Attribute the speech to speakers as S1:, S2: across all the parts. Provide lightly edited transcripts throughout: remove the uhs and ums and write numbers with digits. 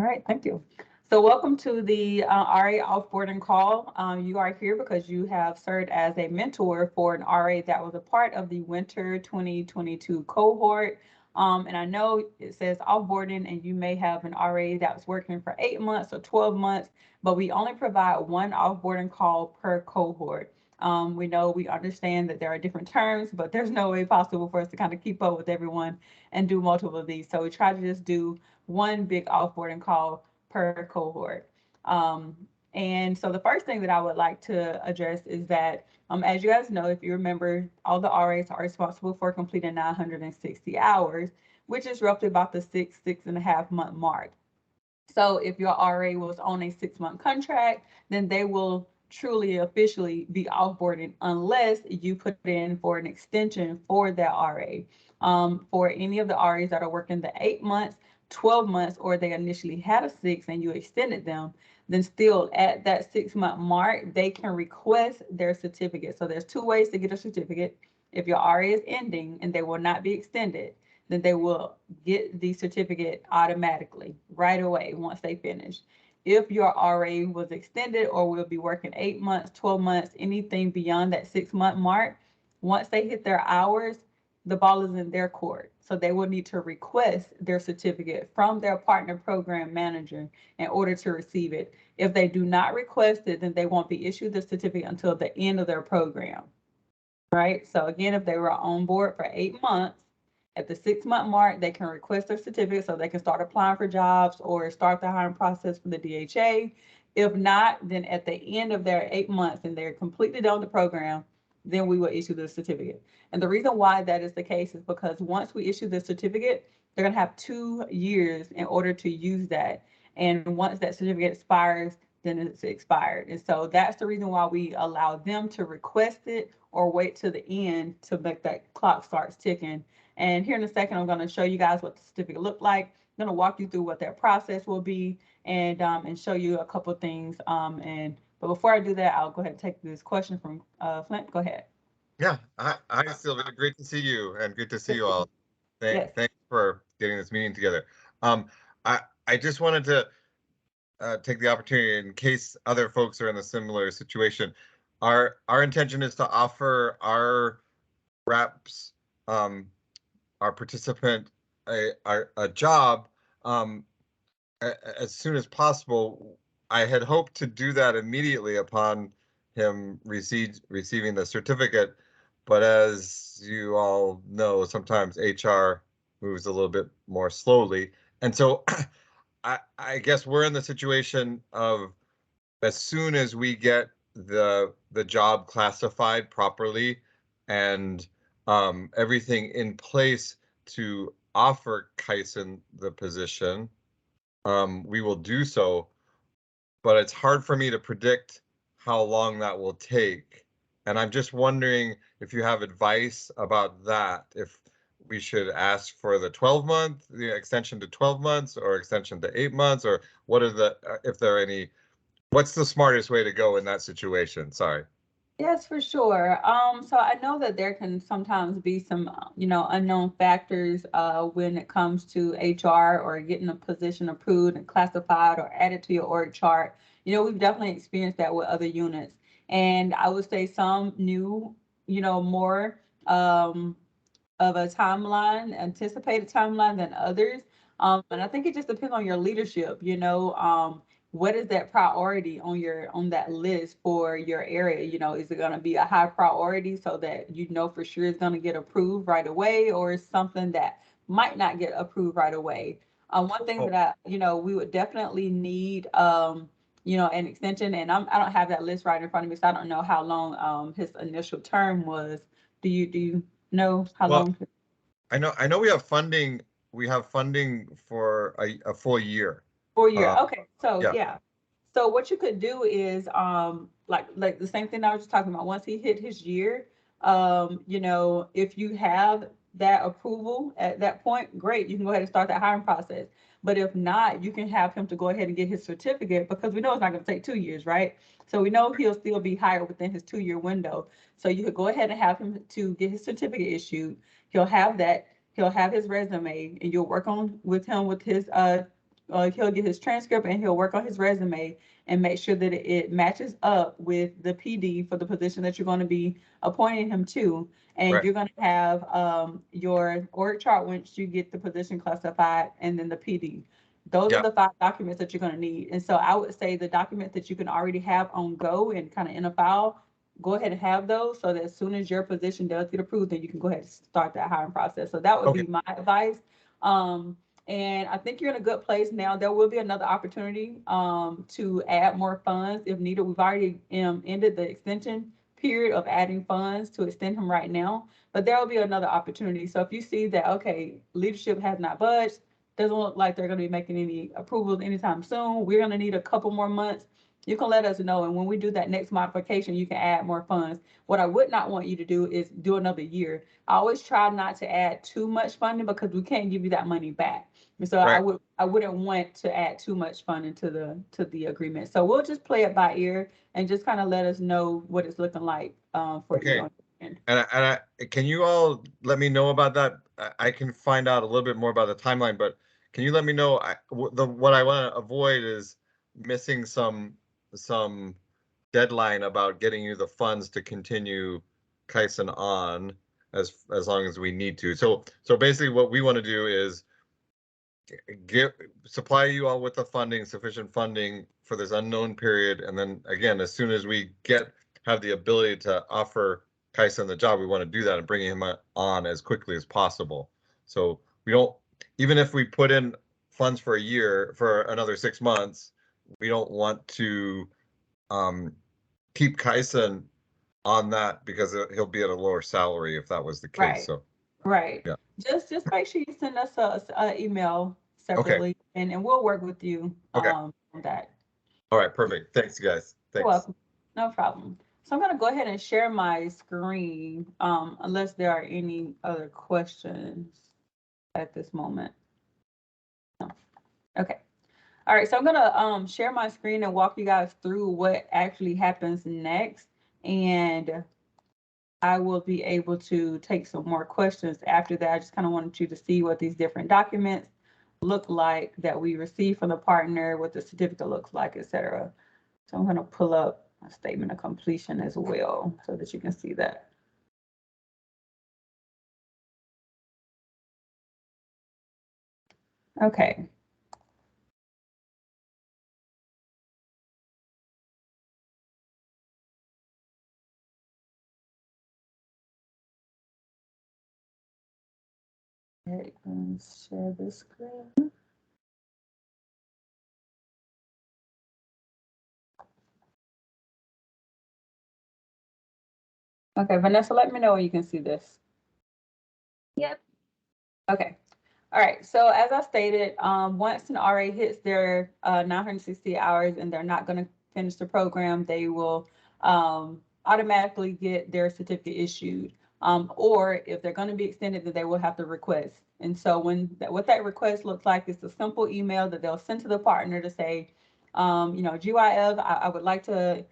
S1: right, thank you. So welcome to the RA offboarding call. You are here because you have served as a mentor for an RA that was a part of the winter 2022 cohort. And I know it says offboarding and you may have an RA that was working for 8 months or 12 months, but we only provide one offboarding call per cohort. We understand that there are different terms, but there's no way possible for us to kind of keep up with everyone and do multiple of these. So we try to just do one big offboarding call per cohort. And so the first thing that I would like to address is that, as you guys know, if you remember, all the RAs are responsible for completing 960 hours, which is roughly about the 6.5 month mark. So if your RA was on a 6-month contract, then they will truly officially be offboarding unless you put in for an extension for that RA. For any of the RAs that are working the 8 months, 12 months, or they initially had a 6 and you extended them, then still at that 6-month mark, they can request their certificate. So there's 2 ways to get a certificate. If your RA is ending and they will not be extended, then they will get the certificate automatically right away once they finish. If your RA was extended or will be working 8 months, 12 months, anything beyond that 6-month mark, once they hit their hours, the ball is in their court. So they will need to request their certificate from their partner program manager in order to receive it. If they do not request it, then they won't be issued the certificate until the end of their program, right? So again, if they were on board for 8 months, at the 6-month mark, they can request their certificate so they can start applying for jobs or start the hiring process for the DHA. If not, then at the end of their 8 months and they're completely done with the program, then we will issue the certificate. And the reason why that is the case is because once we issue the certificate, they're going to have 2 years in order to use that. And once that certificate expires, then it's expired. And so that's the reason why we allow them to request it or wait till the end to make that clock starts ticking. And here in a second, I'm going to show you guys what the certificate looked like. I'm going to walk you through what that process will be and show you a couple of things. But before I do that, I'll go ahead and take this question from Flint. Go ahead.
S2: Yeah. Hi, Sylvia. Great to see you and good to see you all.
S1: Yes.
S2: Thanks for getting this meeting together. I just wanted to take the opportunity in case other folks are in a similar situation. Our intention is to offer our reps, our participant, a job as soon as possible. I had hoped to do that immediately upon him receiving the certificate, but as you all know, sometimes HR moves a little bit more slowly, and so I guess we're in the situation of as soon as we get the job classified properly and everything in place to offer Kyson the position, we will do so. But it's hard for me to predict how long that will take. And I'm just wondering if you have advice about that, if we should ask for the 12-month, the extension to 12 months or extension to 8 months, or what are the, if there are any, what's the smartest way to go in that situation? Sorry.
S1: Yes, for sure. So I know that there can sometimes be some, unknown factors when it comes to HR or getting a position approved and classified or added to your org chart. We've definitely experienced that with other units. And I would say some knew, more of a timeline, anticipated timeline than others. And I think it just depends on your leadership, what is that priority on that list for your area? Is it going to be a high priority so that for sure it's going to get approved right away, or is something that might not get approved right away? One thing that we would definitely need, an extension, and I don't have that list right in front of me, so I don't know how long his initial term was. Do you know how long?
S2: I know we have funding. We have funding for a full year.
S1: 4 year. Okay. So
S2: yeah.
S1: yeah. So what you could do is like the same thing I was just talking about. Once he hit his year, if you have that approval at that point, great, you can go ahead and start that hiring process. But if not, you can have him to go ahead and get his certificate, because we know it's not going to take 2 years, right? So we know he'll still be hired within his 2-year window. So you could go ahead and have him to get his certificate issued. He'll have that. He'll have his resume, and you'll work on with him with his he'll get his transcript and he'll work on his resume and make sure that it matches up with the PD for the position that you're going to be appointing him to. And
S2: Right.
S1: you're going to have your org chart once you get the position classified, and then the PD. Those are
S2: Yeah.
S1: the 5 documents that you're going to need. And so I would say the documents that you can already have on go and kind of in a file, go ahead and have those so that as soon as your position does get approved, then you can go ahead and start that hiring process. So that would
S2: Okay.
S1: be my advice. And I think you're in a good place now. There will be another opportunity to add more funds if needed. We've already ended the extension period of adding funds to extend him right now, but there will be another opportunity. So if you see that, okay, leadership has not budged, doesn't look like they're going to be making any approvals anytime soon, we're going to need a couple more months, you can let us know. And when we do that next modification, you can add more funds. What I would not want you to do is do another year. I always try not to add too much funding because we can't give you that money back. And so
S2: Right.
S1: I wouldn't want to add too much funding to the agreement. So we'll just play it by ear and just kind of let us know what it's looking like for
S2: Okay.
S1: you.
S2: And can you all let me know about that? I can find out a little bit more about the timeline, but can you let me know? What I want to avoid is missing some deadline about getting you the funds to continue Kyson on as long as we need to. So basically, what we want to do is supply you all with the funding, sufficient funding for this unknown period, and then again, as soon as we have the ability to offer Kyson the job, we want to do that and bring him on as quickly as possible. So we don't, even if we put in funds for a year, for another 6 months, we don't want to keep Kyson on that because he'll be at a lower salary if that was the case.
S1: Right.
S2: So
S1: right.
S2: Yeah.
S1: Just make sure you send us a email
S2: Okay.
S1: separately, and we'll work with you
S2: Okay.
S1: on that.
S2: All right, perfect. Thanks, you guys.
S1: You're
S2: Thanks.
S1: welcome. No problem. So I'm going to go ahead and share my screen, unless there are any other questions at this moment. No. Okay. All right. So I'm going to share my screen and walk you guys through what actually happens next. And I will be able to take some more questions after that. I just kind of wanted you to see what these different documents look like that we receive from the partner, what the certificate looks like, etc. So I'm going to pull up a statement of completion as well so that you can see that. Okay. Okay, let's share this screen. Okay, Vanessa, let me know when you can see this.
S3: Yep.
S1: Okay. All right. So as I stated, once an RA hits their 960 hours and they're not going to finish the program, they will automatically get their certificate issued. Or if they're going to be extended, then they will have to request. And so what that request looks like is a simple email that they'll send to the partner to say, GYF, I would like to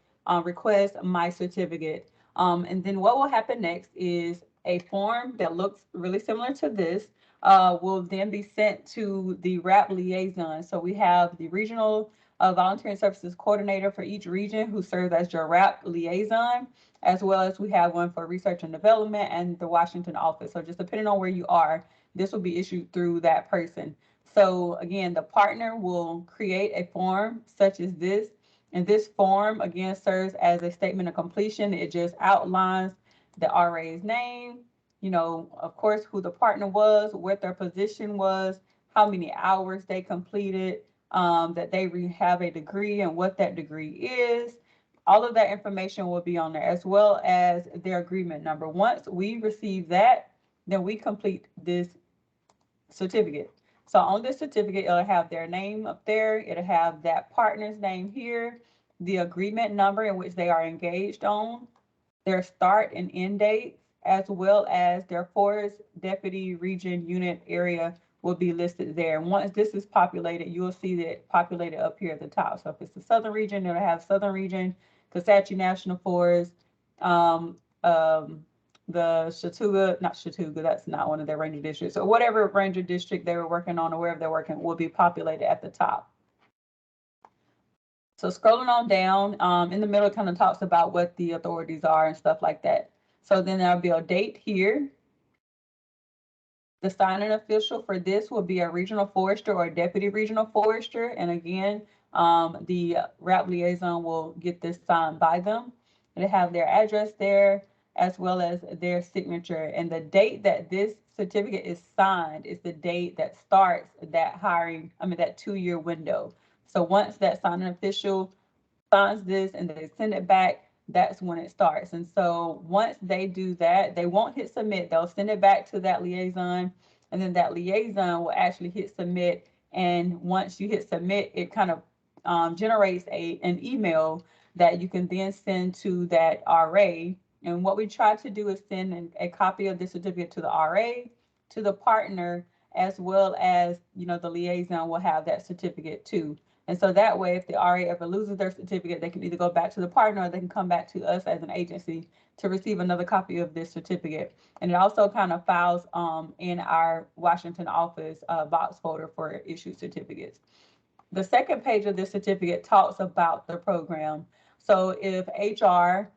S1: request my certificate. And then what will happen next is a form that looks really similar to this will then be sent to the RAP liaison. So we have the regional volunteering services coordinator for each region who serves as your RAP liaison, as well as we have one for research and development and the Washington office. So just depending on where you are, this will be issued through that person. So again, the partner will create a form such as this. And this form, again, serves as a statement of completion. It just outlines the RA's name, of course, who the partner was, what their position was, how many hours they completed, that they have a degree and what that degree is. All of that information will be on there, as well as their agreement number. Once we receive that, then we complete this certificate. So on this certificate, it'll have their name up there. It'll have that partner's name here, the agreement number in which they are engaged on, their start and end dates, as well as their forest deputy region unit area will be listed there. And once this is populated, you'll see that populated up here at the top. So if it's the southern region, it'll have southern region, Kisatchie National Forest, not Chattooga, that's not one of their ranger districts, or whatever ranger district they were working on or wherever they're working will be populated at the top. So scrolling on down, in the middle, it kind of talks about what the authorities are and stuff like that. So then there'll be a date here. The signing official for this will be a regional forester or a deputy regional forester. And again, the RAP liaison will get this signed by them. They have their address there as well as their signature. And the date that this certificate is signed is the date that starts that that 2-year window. So once that signing official signs this and they send it back, that's when it starts. And so once they do that, they won't hit submit. They'll send it back to that liaison, and then that liaison will actually hit submit. And once you hit submit, it kind of generates an email that you can then send to that RA. And what we try to do is send a copy of the certificate to the RA, to the partner, as well as, the liaison will have that certificate too. And so that way, if the RA ever loses their certificate, they can either go back to the partner or they can come back to us as an agency to receive another copy of this certificate. And it also kind of files in our Washington office box folder for issued certificates. The second page of this certificate talks about the program. So if HR,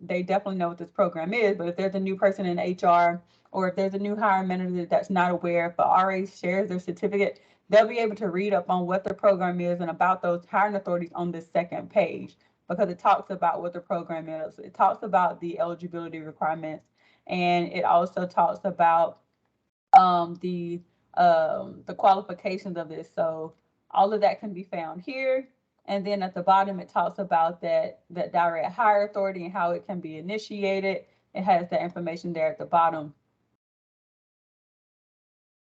S1: they definitely know what this program is, but if there's a new person in HR or if there's a new hiring manager that's not aware, if the RA shares their certificate, they'll be able to read up on what the program is and about those hiring authorities on this second page, because it talks about what the program is. It talks about the eligibility requirements, and it also talks about the qualifications of this. So all of that can be found here. And then at the bottom, it talks about that direct hire authority and how it can be initiated. It has that information there at the bottom.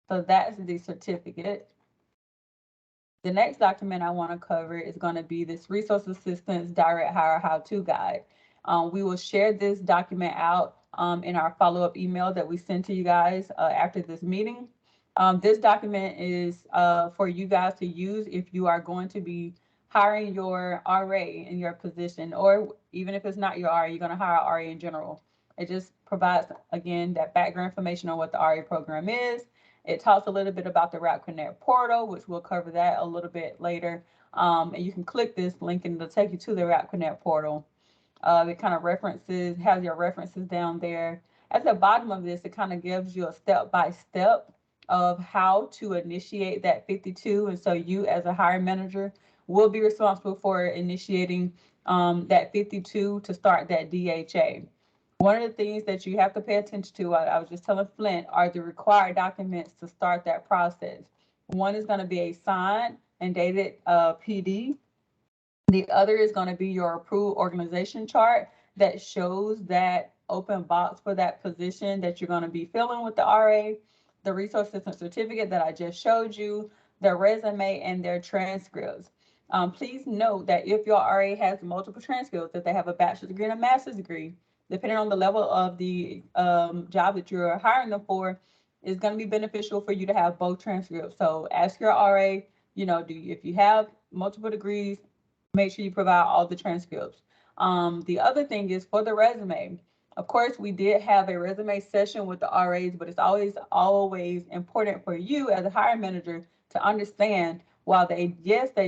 S1: So that's the certificate. The next document I want to cover is going to be this resource assistance direct hire how-to guide. We will share this document out in our follow-up email that we send to you guys after this meeting. This document is for you guys to use if you are going to be hiring your RA in your position, or even if it's not your RA, you're going to hire a RA in general. It just provides, again, that background information on what the RA program is. It talks a little bit about the RAP Connect portal, which we'll cover that a little bit later. And you can click this link and it'll take you to the RAP Connect portal. It kind of has your references down there. At the bottom of this, it kind of gives you a step-by-step of how to initiate that 52. And so you as a hiring manager will be responsible for initiating that 52 to start that DHA. One of the things that you have to pay attention to, I was just telling Flint, are the required documents to start that process. One is going to be a signed and dated PD. The other is going to be your approved organization chart that shows that open box for that position that you're going to be filling with the RA, the resource assistant certificate that I just showed you, their resume, and their transcripts. Please note that if your RA has multiple transcripts, if they have a bachelor's degree and a master's degree, depending on the level of the job that you're hiring them for, it's going to be beneficial for you to have both transcripts. So ask your RA, if you have multiple degrees, make sure you provide all the transcripts. The other thing is for the resume. Of course, we did have a resume session with the RAs, but it's always important for you as a hiring manager to understand while they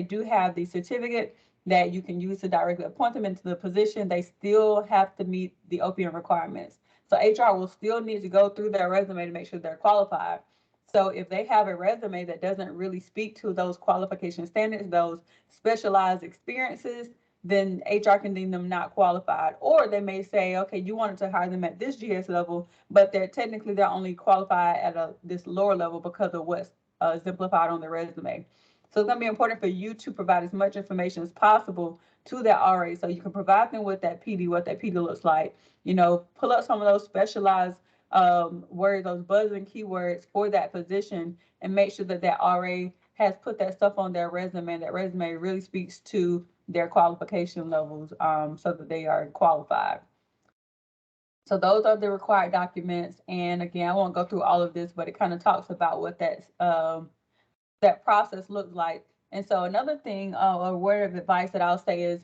S1: do have the certificate that you can use to directly appoint them into the position, they still have to meet the OPM requirements. So HR will still need to go through their resume to make sure they're qualified. So if they have a resume that doesn't really speak to those qualification standards, those specialized experiences, then HR can deem them not qualified. Or they may say, okay, you wanted to hire them at this GS level, but they're only qualified at this lower level because of what's exemplified on the resume. So it's going to be important for you to provide as much information as possible to that RA so you can provide them with that PD, what that PD looks like. Pull up some of those specialized words, those buzzing keywords for that position, and make sure that RA has put that stuff on their resume, and that resume really speaks to their qualification levels so that they are qualified. So those are the required documents. And again, I won't go through all of this, but it kind of talks about what that process looks like. And so another thing, a word of advice that I'll say is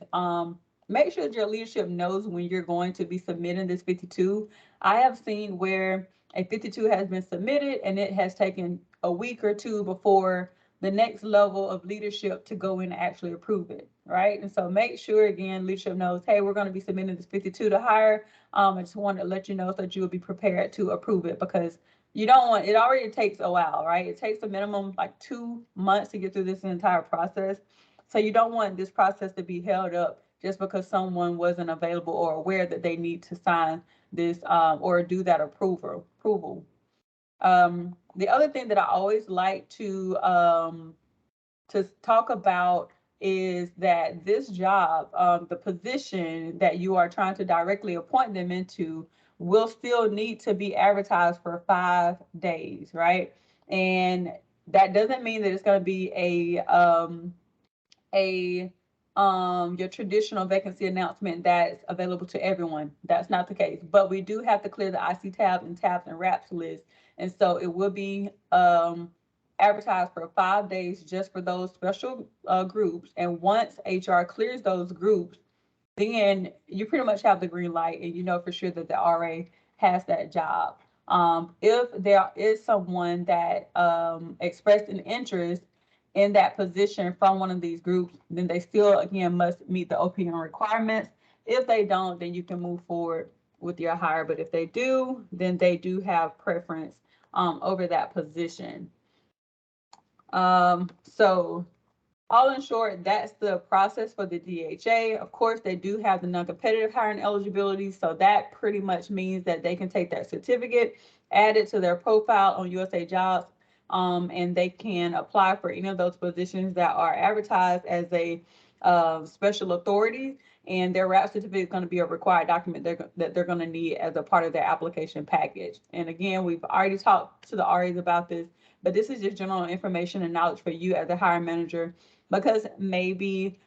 S1: make sure that your leadership knows when you're going to be submitting this 52. I have seen where a 52 has been submitted and it has taken a week or two before the next level of leadership to go in and actually approve it, right? And so make sure, again, leadership knows, hey, we're going to be submitting this 52 to hire. I just wanted to let you know so that you will be prepared to approve it, because you don't want, it already takes a while, right? It takes a minimum like 2 months to get through this entire process. So you don't want this process to be held up just because someone wasn't available or aware that they need to sign this or do that approval. The other thing that I always like to talk about is that this job, the position that you are trying to directly appoint them into, will still need to be advertised for 5 days, right? And that doesn't mean that it's going to be a your traditional vacancy announcement that's available to everyone. That's not the case, but we do have to clear the IC tabs and wraps list, and so it will be advertised for 5 days just for those special groups. And once HR clears those groups, then you pretty much have the green light and you know for sure that the RA has that job. If there is someone that expressed an interest in that position from one of these groups, then they still, again, must meet the OPM requirements. If they don't, then you can move forward with your hire. But if they do, then they do have preference over that position. So all in short, that's the process for the DHA. Of course, they do have the non-competitive hiring eligibility. So that pretty much means that they can take that certificate, add it to their profile on USA Jobs, and they can apply for any of those positions that are advertised as a special authority. And their RAP certificate is going to be a required document that they're going to need as a part of their application package. And again, we've already talked to the RAs about this, but this is just general information and knowledge for you as a hiring manager, because maybe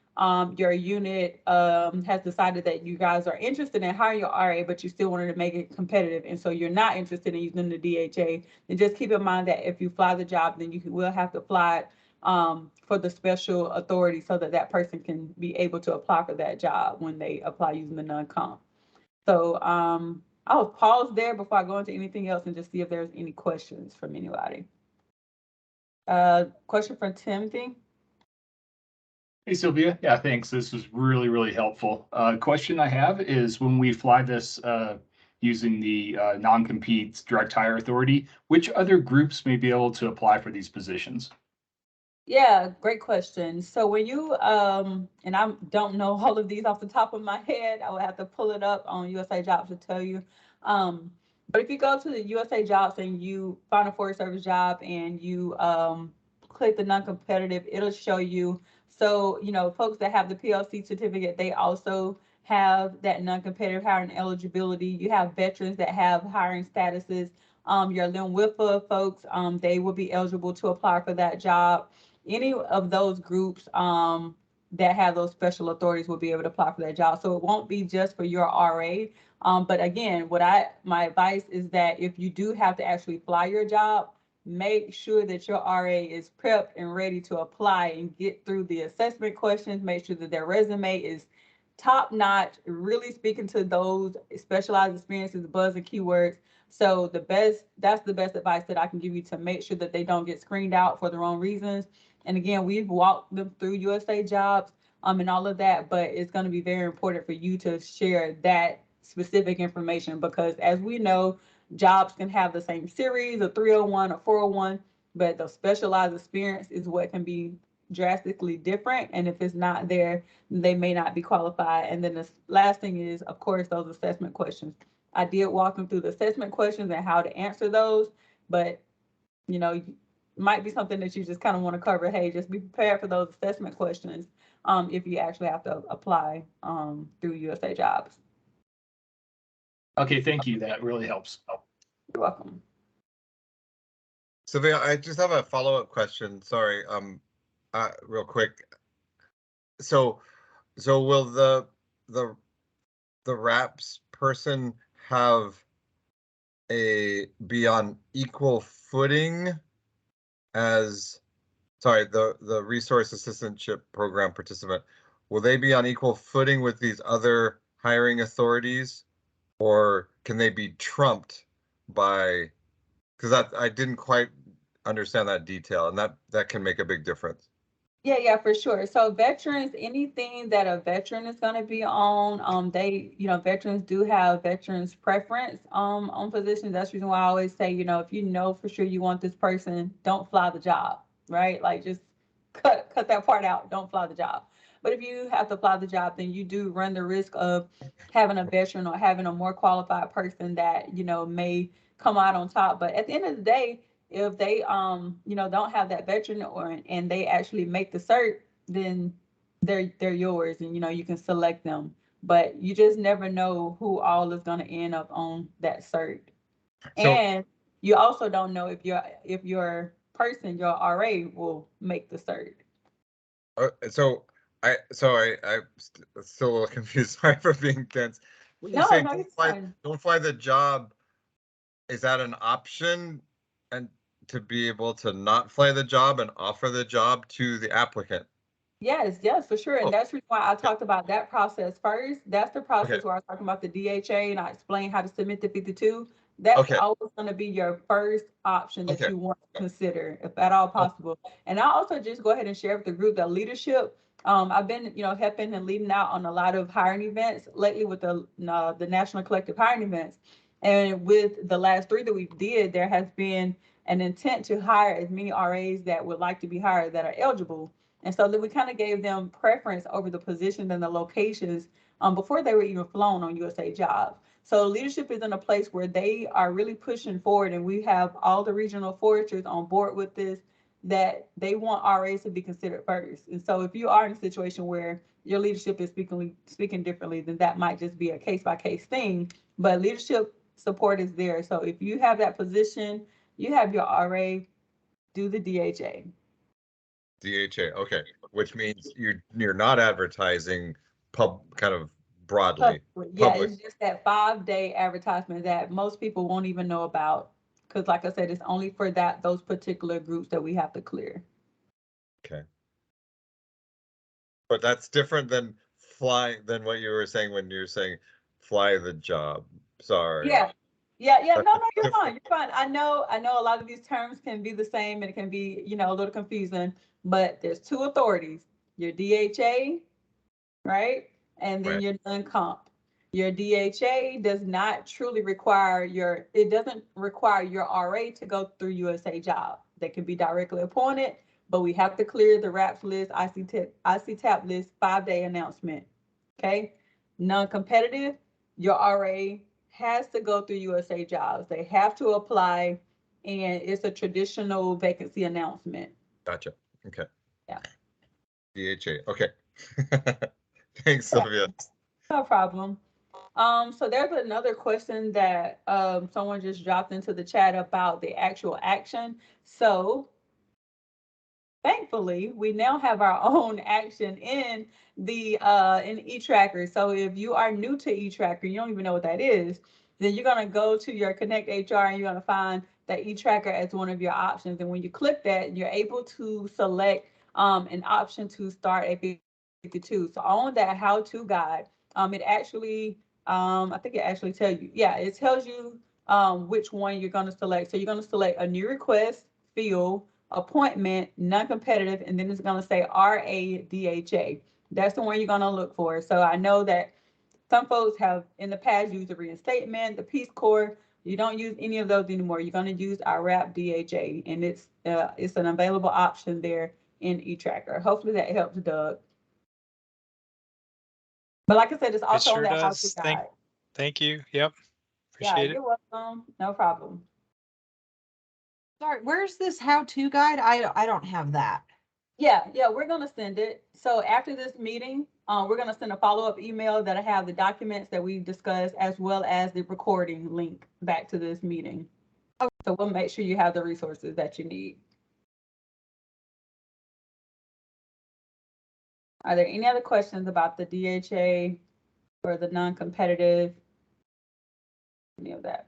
S1: your unit has decided that you guys are interested in hiring your RA, but you still wanted to make it competitive. And so you're not interested in using the DHA. And just keep in mind that if you fly the job, then you will have to fly it for the special authority so that that person can be able to apply for that job when they apply using the non-comp. So I'll pause there before I go into anything else and just see if there's any questions from anybody. Question from Timothy.
S4: Hey, Sylvia. Yeah, thanks. This was really, really helpful. Question I have is, when we fly this using the non-compete direct hire authority, which other groups may be able to apply for these positions?
S1: Yeah, great question. So when you, and I don't know all of these off the top of my head, I would have to pull it up on USA Jobs to tell you. But if you go to the USA Jobs and you find a foreign service job and you click the non-competitive, it'll show you. So, you know, folks that have the PLC certificate, they also have that non-competitive hiring eligibility. You have veterans that have hiring statuses. Your LIMWIFA folks, they will be eligible to apply for that job. Any of those groups that have those special authorities will be able to apply for that job. So it won't be just for your RA. But again, my advice is that if you do have to actually fly your job, make sure that your RA is prepped and ready to apply and get through the assessment questions. Make sure that their resume is top notch, really speaking to those specialized experiences, buzz and keywords. So that's the best advice that I can give you to make sure that they don't get screened out for the wrong reasons. And again, we've walked them through USA Jobs and all of that, but it's going to be very important for you to share that specific information, because as we know, jobs can have the same series, a 301 or 401, but the specialized experience is what can be drastically different. And if it's not there, they may not be qualified. And then the last thing is, of course, those assessment questions. I did walk them through the assessment questions and how to answer those, but you know, might be something that you just kind of want to cover. Hey, just be prepared for those assessment questions if you actually have to apply through USA Jobs.
S4: Okay, thank you. That really helps.
S1: You're welcome.
S2: Sylvia, I just have a follow-up question. Sorry, real quick. So will the RAPS person be on equal footing as, sorry, the resource assistantship program participant, will they be on equal footing with these other hiring authorities, or can they be trumped by, because I didn't quite understand that detail, and that can make a big difference.
S1: Yeah, for sure. So veterans, anything that a veteran is going to be on, veterans do have veterans preference on positions. That's the reason why I always say, if you know for sure you want this person, don't fly the job, right? Like just cut that part out. Don't fly the job. But if you have to fly the job, then you do run the risk of having a veteran or having a more qualified person that, may come out on top. But at the end of the day, if they don't have that veteran and they actually make the cert, then they're yours, and you can select them. But you just never know who all is going to end up on that cert.
S2: So,
S1: and you also don't know if your person, your RA, will make the cert.
S2: I'm still a little confused. Sorry for being tense. When you
S1: No,
S2: say
S1: you're fine.
S2: don't fly the job, is that an option, and to be able to not fly the job and offer the job to the applicant?
S1: Yes, for sure. And that's why I talked about that process first. That's the process where I was talking about the DHA and I explained how to submit the 52. That's always going to be your first option that you want to consider, if at all possible. And I'll also just go ahead and share with the group that leadership. I've been, helping and leading out on a lot of hiring events lately with the National Collective Hiring events. And with the last 3 that we did, there has been an intent to hire as many RAs that would like to be hired that are eligible. And so then we kind of gave them preference over the positions and the locations before they were even flown on USA Jobs. So leadership is in a place where they are really pushing forward, and we have all the regional foresters on board with this, that they want RAs to be considered first. And so if you are in a situation where your leadership is speaking differently, then that might just be a case-by-case thing. But leadership support is there. So if you have that position, you have your RA, do the DHA.
S2: DHA, okay, which means you're not advertising kind of broadly.
S1: Yeah, it's just that 5-day advertisement that most people won't even know about, because like I said, it's only for those particular groups that we have to clear.
S2: Okay. But that's different than what you were saying when you were saying fly the job. Sorry.
S1: Yeah. No, you're fine. You're fine. I know a lot of these terms can be the same and it can be, a little confusing, but there's 2 authorities, your DHA, right? And then your non-comp. Your DHA does not truly require it doesn't require your RA to go through USA Job. They can be directly appointed, but we have to clear the RAPS list, ICTAP list, 5-day announcement. Okay. Non-competitive, your RA has to go through USA Jobs. They have to apply, and it's a traditional vacancy announcement.
S2: Gotcha. Okay.
S1: Yeah.
S2: DHA. Okay. Thanks, Sylvia.
S1: No problem. So there's another question that someone just dropped into the chat about the actual action. So thankfully, we now have our own action in the in eTracker. So if you are new to eTracker, you don't even know what that is, then you're gonna go to your Connect HR and you're gonna find that eTracker as one of your options. And when you click that, you're able to select an option to start a 52. So on that how-to guide, it actually I think it actually tells you, it tells you which one you're going to select. So you're going to select a new request, field, appointment, non-competitive, and then it's going to say RADHA. That's the one you're going to look for. So I know that some folks have in the past used the reinstatement, the Peace Corps. You don't use any of those anymore. You're going to use our RAP DHA, and it's an available option there in eTracker. Hopefully that helps, Doug. But like I said, it's also on that how-to guide.
S5: Thank you. Yep. Appreciate it.
S1: You're welcome. No problem.
S6: Sorry, where's this how-to guide? I don't have that.
S1: Yeah, we're gonna send it. So after this meeting, we're gonna send a follow-up email that'll have the documents that we've discussed as well as the recording link back to this meeting.
S6: Okay.
S1: So we'll make sure you have the resources that you need. Are there any other questions about the DHA or the non-competitive? Any of that?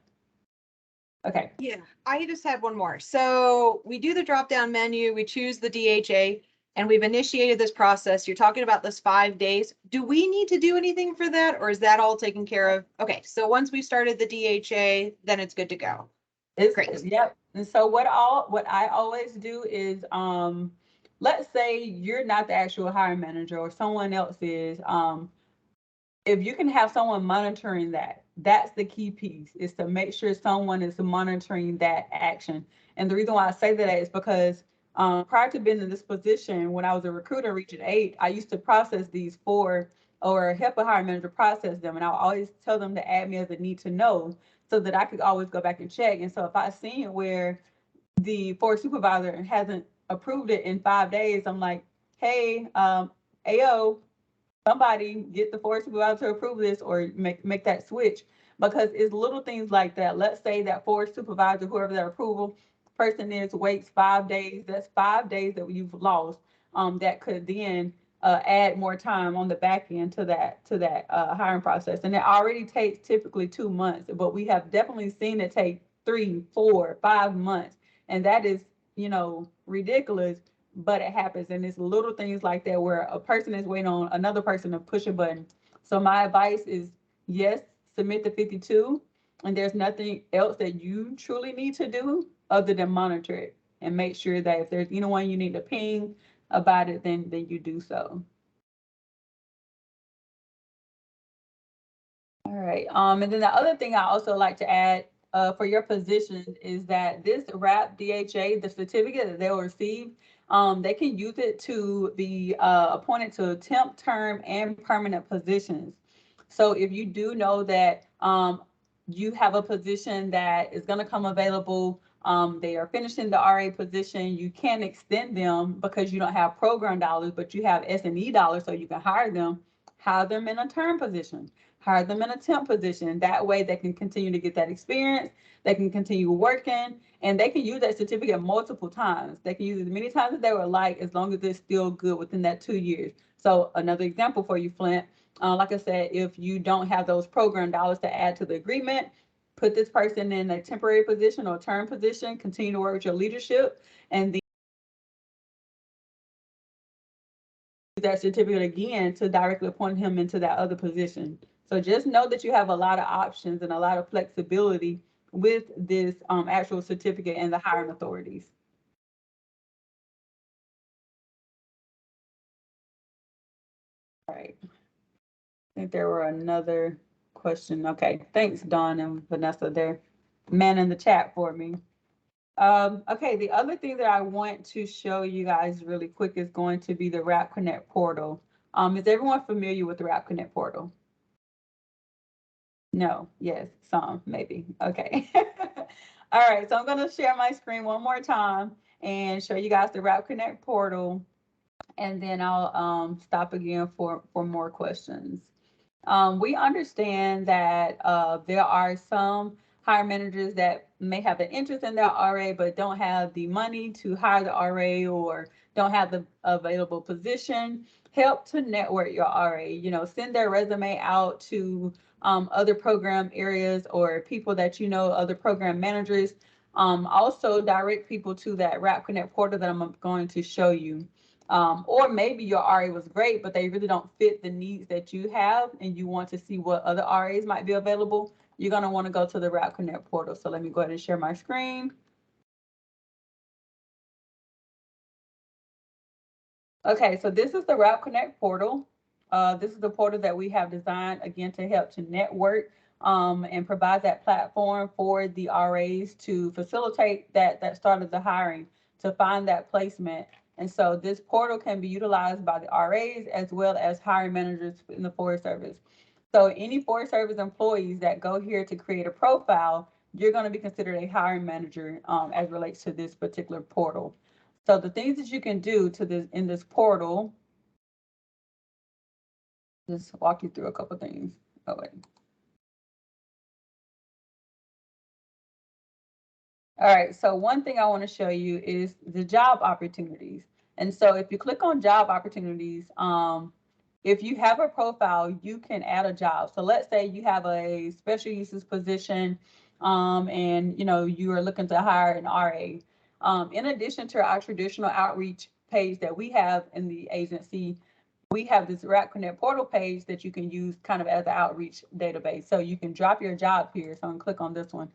S1: Okay.
S6: Yeah, I just had one more. So we do the drop-down menu, we choose the DHA, and we've initiated this process. You're talking about this 5 days. Do we need to do anything for that, or is that all taken care of? Okay, so once we started the DHA, then it's good to go.
S1: It's
S6: Great.
S1: Yep. And so what I always do is, let's say you're not the actual hiring manager or someone else is, if you can have someone monitoring that, that's the key piece, is to make sure someone is monitoring that action. And the reason why I say that is because prior to being in this position, when I was a recruiter Region 8, I used to process these or help a hiring manager process them. And I always tell them to add me as a need to know so that I could always go back and check. And so if I see it where the forward supervisor hasn't approved it in 5 days, I'm like, hey, AO, somebody get the forward supervisor to approve this or make that switch, because it's little things like that. Let's say that forward supervisor, whoever that approval person is, waits 5 days. That's 5 days that you've lost. That could then add more time on the back end to that hiring process. And it already takes typically 2 months, but we have definitely seen it take 3, 4, 5 months, and that is, ridiculous. But it happens, and it's little things like that where a person is waiting on another person to push a button. So my advice is, yes, submit the 52, and there's nothing else that you truly need to do other than monitor it and make sure that if there's anyone you need to ping about it, then you do so. All right. And then the other thing I also like to add for your positions is that this RAP DHA, the certificate that they'll receive, they can use it to be appointed to temp, term, and permanent positions. So if you do know that you have a position that is going to come available, they are finishing the RA position, you can extend them because you don't have program dollars, but you have S&E dollars, so you can hire them in a term position, hire them in a temp position. That way they can continue to get that experience, they can continue working, and they can use that certificate multiple times. They can use it as many times as they would like, as long as it's still good within that 2 years. So another example for you, Flint, like I said, if you don't have those program dollars to add to the agreement, put this person in a temporary position or term position, continue to work with your leadership, and that certificate again to directly appoint him into that other position. So just know that you have a lot of options and a lot of flexibility with this actual certificate and the hiring authorities. All right. I think there were another question. Okay, thanks, Dawn and Vanessa. They're manning the chat for me. Okay, the other thing that I want to show you guys really quick is going to be the RAP Connect portal. Is everyone familiar with the RAP Connect portal? No, yes, some, maybe. Okay. All right, so I'm going to share my screen one more time and show you guys the RAP Connect portal, and then I'll stop again for more questions. We understand that there are some hiring managers that may have an interest in their RA, but don't have the money to hire the RA or don't have the available position. Help to network your RA, send their resume out to other program areas or people that other program managers. Also direct people to that RAP Connect portal that I'm going to show you. Or maybe your RA was great, but they really don't fit the needs that you have and you want to see what other RAs might be available. You're going to want to go to the RAP Connect portal. So let me go ahead and share my screen. Okay, so this is the RAP Connect portal. This is the portal that we have designed, again, to help to network and provide that platform for the RAs to facilitate that start of the hiring, to find that placement. And so this portal can be utilized by the RAs as well as hiring managers in the Forest Service. So any Forest Service employees that go here to create a profile, you're going to be considered a hiring manager as relates to this particular portal. So the things that you can do in this portal, just walk you through a couple things. Oh, wait. All right, so one thing I want to show you is the job opportunities. And so if you click on job opportunities, if you have a profile, you can add a job. So let's say you have a special uses position and you are looking to hire an RA. In addition to our traditional outreach page that we have in the agency, we have this RAP Connect portal page that you can use kind of as an outreach database. So you can drop your job here. So I'm gonna click on this one.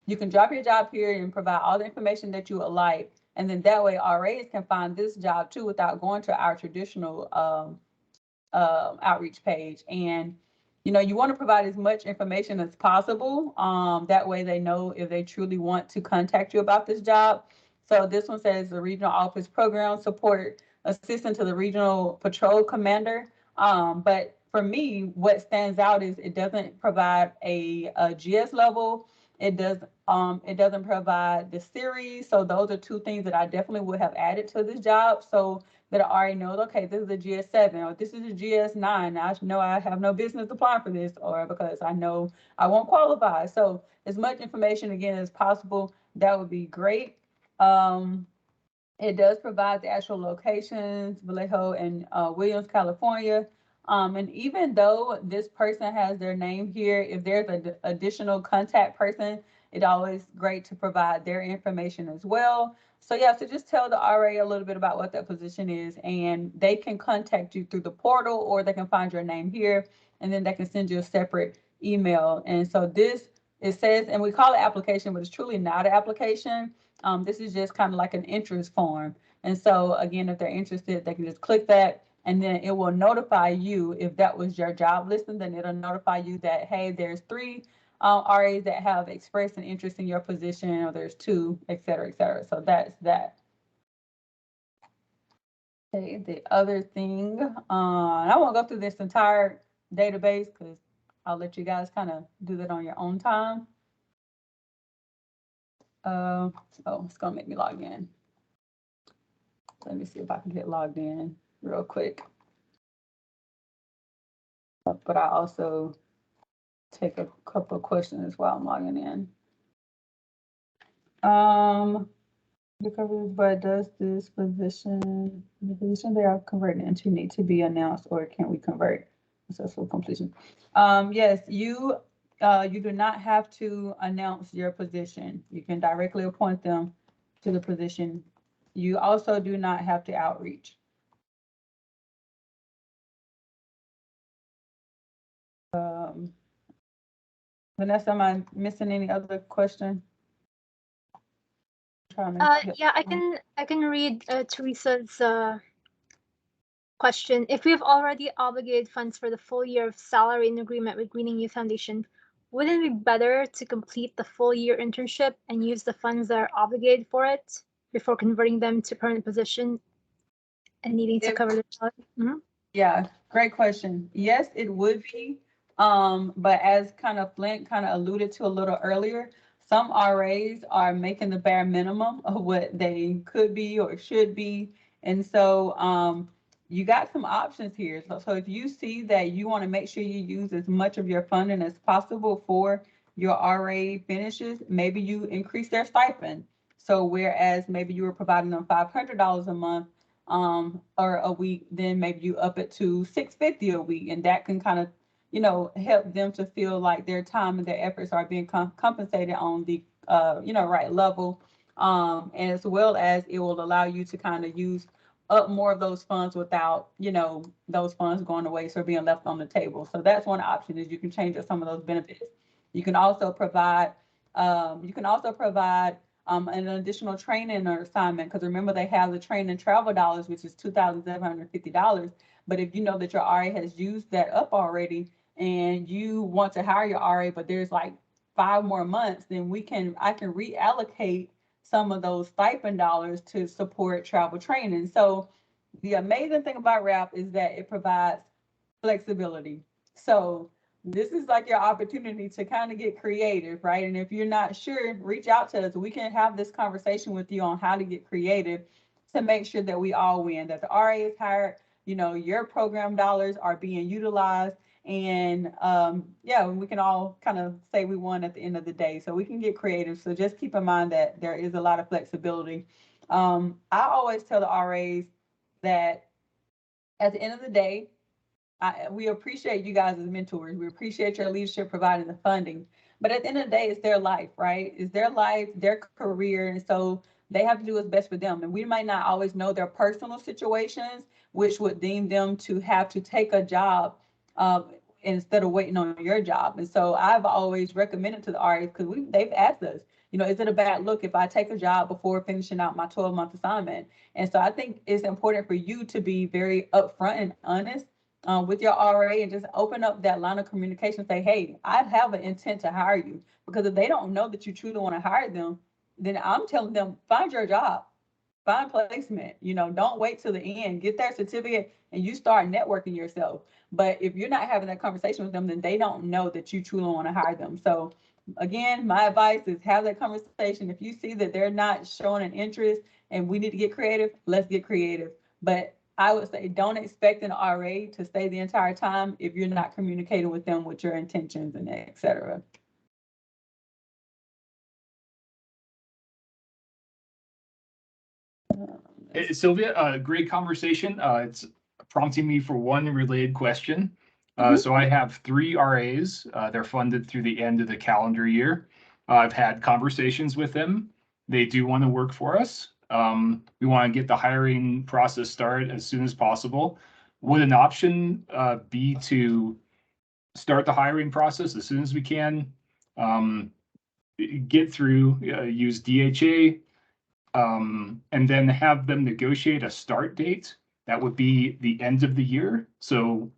S1: You can drop your job here and provide all the information that you would like. And then that way RAs can find this job too without going to our traditional outreach page. And you want to provide as much information as possible. That way they know if they truly want to contact you about this job. So this one says the regional office program support assistant to the regional patrol commander. But for me, what stands out is it doesn't provide a GS level. It doesn't provide the series. So those are two things that I definitely would have added to this job. So that I already know, okay, this is a GS7 or this is a GS9. I know I have no business applying for this, or because I know I won't qualify. So as much information again as possible, that would be great. It does provide the actual locations, Vallejo and Williams, California. And even though this person has their name here, if there's an additional contact person, it's always great to provide their information as well. So yeah, so just tell the RA a little bit about what that position is, and they can contact you through the portal, or they can find your name here, and then they can send you a separate email. And so this, it says, and we call it application, but it's truly not an application. This is just kind of like an interest form. And so again, if they're interested, they can just click that, and then it will notify you if that was your job listing. Then it'll notify you that, hey, there's 3 RAs that have expressed an interest in your position, or there's 2, et cetera, et cetera. So that's that. Okay, the other thing, I won't go through this entire database because I'll let you guys kind of do that on your own time. Oh, it's gonna make me log in. Let me see if I can get logged in real quick. But I also take a couple of questions while I'm logging in. But does this position, the position they are converting into need to be announced, or can we convert successful completion? Yes, you do not have to announce your position. You can directly appoint them to the position. You also do not have to outreach. Vanessa, am I missing any other question?
S3: Yeah, I can read Teresa's question. If we have already obligated funds for the full year of salary in agreement with Greening Youth Foundation, wouldn't it be better to complete the full year internship and use the funds that are obligated for it before converting them to permanent position and needing to cover the salary? Mm-hmm.
S1: Yeah, great question. Yes, it would be. But as kind of Flint kind of alluded to a little earlier, some RAs are making the bare minimum of what they could be or should be. And so you got some options here. So if you see that you want to make sure you use as much of your funding as possible for your RA finishes, maybe you increase their stipend. So whereas maybe you were providing them $500 a month, or a week, then maybe you up it to $650 a week, and that can kind of, help them to feel like their time and their efforts are being compensated on the, right level, as well as it will allow you to kind of use up more of those funds without, those funds going to waste or being left on the table. So that's one option, is you can change up some of those benefits. You can also provide, an additional training or assignment, because remember they have the training travel dollars, which is $2,750. But if you know that your RA has used that up already and you want to hire your RA, but there's like 5 more months, then I can reallocate some of those stipend dollars to support travel training. So the amazing thing about RAP is that it provides flexibility. So this is like your opportunity to kind of get creative, right? And if you're not sure, reach out to us. We can have this conversation with you on how to get creative to make sure that we all win, that the RA is hired, your program dollars are being utilized, and we can all kind of say we won at the end of the day. So we can get creative. So just keep in mind that there is a lot of flexibility. I always tell the RAs that at the end of the day, we appreciate you guys as mentors. We appreciate your leadership providing the funding. But at the end of the day, it's their life, right? It's their life, their career. And so they have to do what's best for them. And we might not always know their personal situations, which would deem them to have to take a job instead of waiting on your job. And so I've always recommended to the RAs, because they've asked us, is it a bad look if I take a job before finishing out my 12-month assignment? And so I think it's important for you to be very upfront and honest with your RA, and just open up that line of communication. Say, hey, I have an intent to hire you. Because if they don't know that you truly want to hire them, then I'm telling them, find your job, find placement, don't wait till the end, get that certificate, and you start networking yourself. But if you're not having that conversation with them, then they don't know that you truly want to hire them. So again, my advice is have that conversation. If you see that they're not showing an interest and we need to get creative, let's get creative. But I would say don't expect an RA to stay the entire time if you're not communicating with them with your intentions and et cetera.
S4: Hey, Sylvia, great conversation. It's prompting me for one related question. So I have 3 RAs. They're funded through the end of the calendar year. I've had conversations with them. They do want to work for us. We want to get the hiring process started as soon as possible. Would an option be to start the hiring process as soon as we can, get through, use DHA, and then have them negotiate a start date that would be the end of the year? So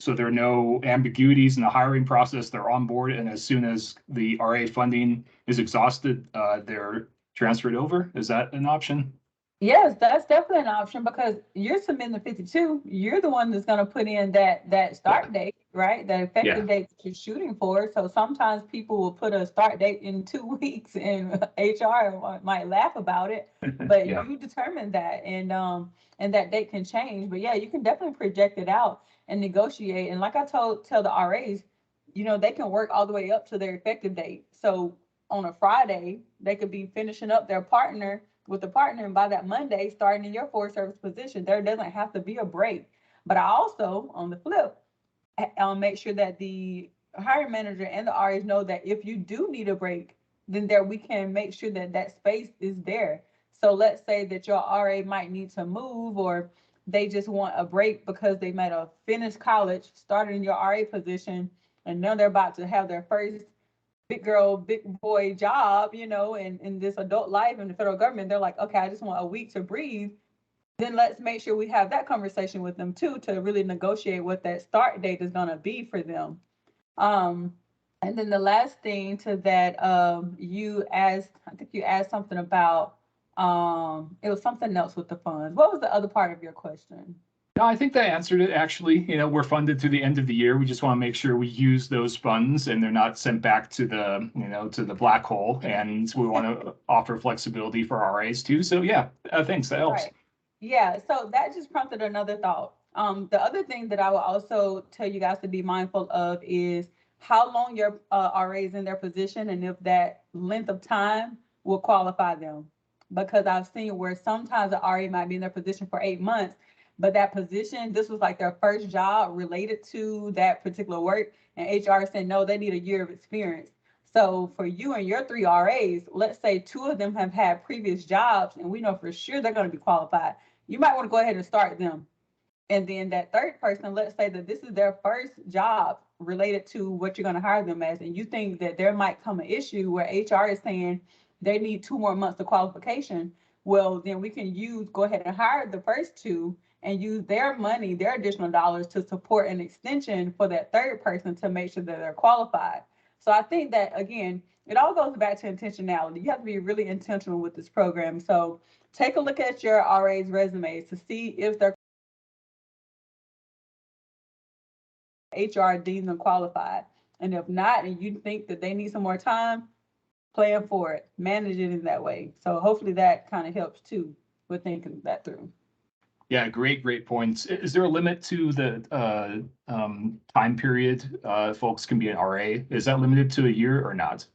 S4: there are no ambiguities in the hiring process. They're on board, and as soon as the RA funding is exhausted, they're transferred over. Is that an option?
S1: Yes, that's definitely an option, because you're submitting the 52. You're the one that's going to put in that start date, right? That effective date that you're shooting for. So sometimes people will put a start date in 2 weeks, and HR might laugh about it, but you determine that, and that date can change. But yeah, you can definitely project it out and negotiate. And like I tell the RAs, they can work all the way up to their effective date. So on a Friday, they could be finishing up with the partner, and by that Monday, starting in your Forest Service position. There doesn't have to be a break. But I also, on the flip, make sure that the hiring manager and the RAs know that if you do need a break, then we can make sure that space is there. So let's say that your RA might need to move, or they just want a break because they might have finished college, started in your RA position, and now they're about to have their first big girl, big boy job, in this adult life in the federal government. They're like, okay, I just want a week to breathe. Then let's make sure we have that conversation with them too, to really negotiate what that start date is going to be for them. And then the last thing to that, I think you asked something about, it was something else with the funds. What was the other part of your question?
S4: No, I think that answered it, actually. We're funded through the end of the year. We just want to make sure we use those funds and they're not sent back to the black hole. And we want to offer flexibility for RAs too. So yeah, thanks. That helps.
S1: Right. Yeah, so that just prompted another thought. The other thing that I will also tell you guys to be mindful of is how long your RA is in their position, and if that length of time will qualify them. Because I've seen where sometimes the RA might be in their position for 8 months, but that position, this was like their first job related to that particular work, and HR said, no, they need a year of experience. So for you and your 3 RAs, let's say 2 of them have had previous jobs, and we know for sure they're going to be qualified. You might want to go ahead and start them. And then that third person, let's say that this is their first job related to what you're going to hire them as, and you think that there might come an issue where HR is saying they need 2 more months of qualification. Well, then we can go ahead and hire the first 2 and use their money, their additional dollars, to support an extension for that third person to make sure that they're qualified. So I think that, again, it all goes back to intentionality. You have to be really intentional with this program. So take a look at your RA's resumes to see if they're HR deems them qualified. And if not, and you think that they need some more time, plan for it, manage it in that way. So hopefully that kind of helps too with thinking that through.
S4: Yeah, great points. Is there a limit to the time period folks can be an RA? Is that limited to a year or not?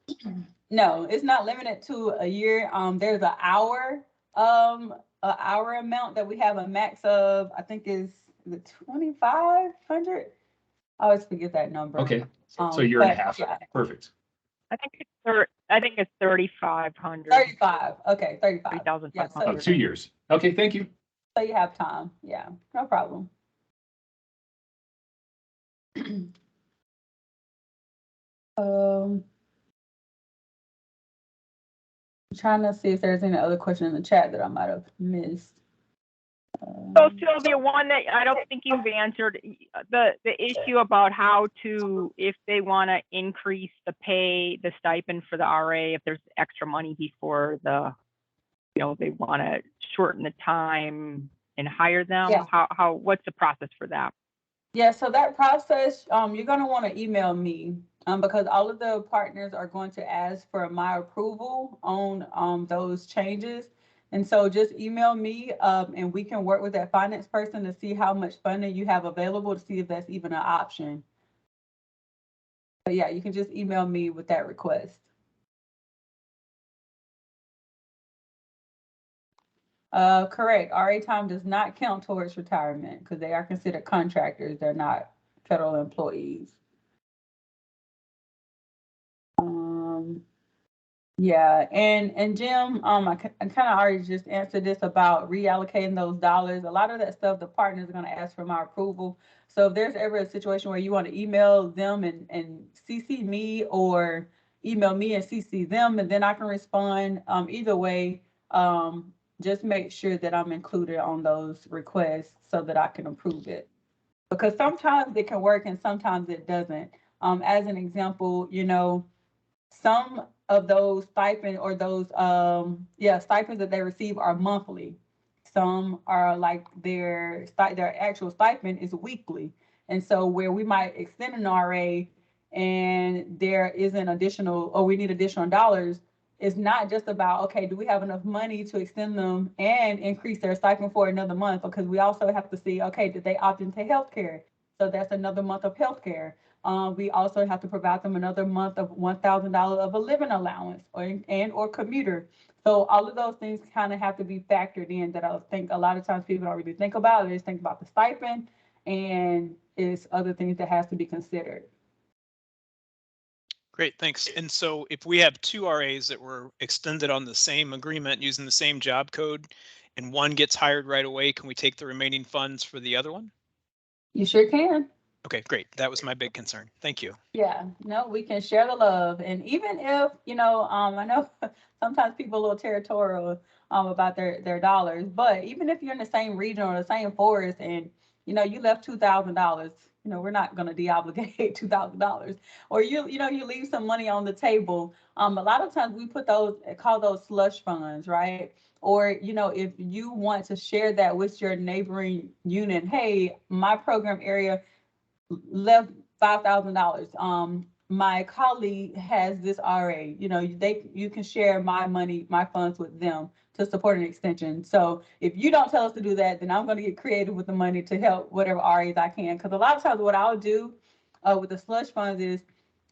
S1: No, it's not limited to a year. There's an hour amount that we have a max of, I think is the 2,500. I always forget that number.
S4: Okay, so a year and a half.
S1: Yeah.
S4: Perfect.
S7: I think I think it's 3,500.
S1: 35. Okay, 35. Yeah,
S7: 3,500.
S4: 2 years. Okay, thank you.
S1: so you have time. Yeah, no problem. I'm trying to see if there's any other question in the chat that I might have missed.
S7: So Sylvia, one that I don't think you've answered, the issue about how to, if they want to increase the pay, the stipend for the RA, if there's extra money before the, they want to shorten the time and hire them.
S1: Yeah.
S7: How what's the process for that?
S1: Yeah, so that process, you're going to want to email me because all of the partners are going to ask for my approval on those changes. And so just email me and we can work with that finance person to see how much funding you have available to see if that's even an option. But yeah, you can just email me with that request. Correct. RA time does not count towards retirement because they are considered contractors. They're not federal employees. Yeah, and Jim, I kind of already just answered this about reallocating those dollars. A lot of that stuff, the partners are going to ask for my approval. So if there's ever a situation where you want to email them and CC me or email me and CC them, and then I can respond. Either way, just make sure that I'm included on those requests so that I can approve it. Because sometimes it can work and sometimes it doesn't. As an example, some of those stipends or those stipends that they receive are monthly. Some are like their actual stipend is weekly. And so where we might extend an RA and there is an additional, or we need additional dollars, it's not just about, okay, do we have enough money to extend them and increase their stipend for another month? Because we also have to see, okay, did they opt into healthcare? So that's another month of healthcare. We also have to provide them another month of $1,000 of a living allowance or commuter. So all of those things kind of have to be factored in that I think a lot of times people don't really think about. They just think about the stipend and it's other things that has to be considered.
S5: Great, thanks. And so if we have two RAs that were extended on the same agreement using the same job code and one gets hired right away, can we take the remaining funds for the other one?
S1: You sure can.
S5: Okay, great. That was my big concern. Thank you.
S1: Yeah, no, we can share the love. And even if, I know sometimes people are a little territorial about their dollars, but even if you're in the same region or the same forest and, you left $2,000, we're not going to de-obligate $2,000 or you leave some money on the table. A lot of times we call those slush funds, right? Or, if you want to share that with your neighboring unit, hey, my program area left $5,000. My colleague has this RA, you can share my money, my funds with them to support an extension. So if you don't tell us to do that, then I'm going to get creative with the money to help whatever RAs I can. Because a lot of times what I'll do with the slush funds is